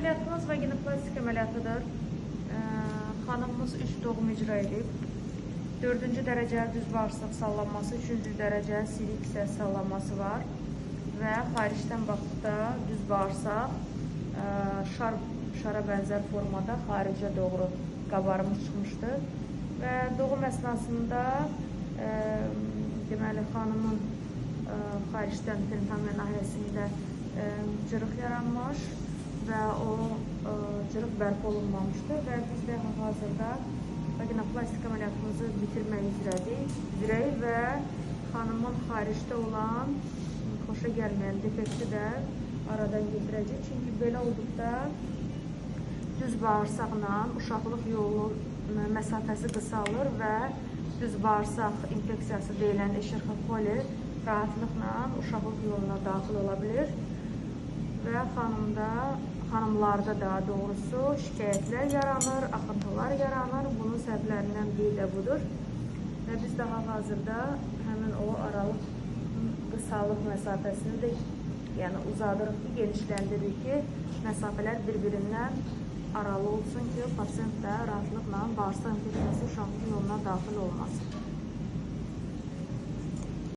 Əməliyyatımız vaginoplastik əməliyyatıdır. Xanımımız 3 doğum icra edib. 4-cü dərəcə düz bağırsaq sallanması, 3-cü dərəcə silik hissəsi sallanması var. Və xaricdən baxdıqda düz bağırsaq şara bənzər formada xaricə doğru qabarmış çıxmışdır. Və doğum əsnasında deməli, xanımın xaricdən peritoneal nahiyəsində cırıq yaranmış və o cırıq bərpa olunmamışdır və biz də hazırda vaginoplastik əməliyyatımızı bitirmək üzrəyik və xanımın xaricdə olan xoşa gəlməyən defekti də aradan getirəcək. Çünki belə olduqda düz bağırsaqla uşaqlıq yolu məsafəsi qısalır və düz bağırsaq infeksiyası deyilən Escherichia coli rahatlıqla uşaqlıq yoluna daxil ola bilir və xanımlarda daha doğrusu şikayətlər yaranır, axıntılar yaranır. Bunun səbəblərindən biri də budur və biz daha hazırda həmin o aralıq qısalıq məsafəsini də uzadırıq ki, genişləndiririk ki, məsafələr bir-birindən aralı olsun ki, pasiyent də rahatlıqla bağırsaq infeksiyası uşaqlıq yoluna daxil olmasın.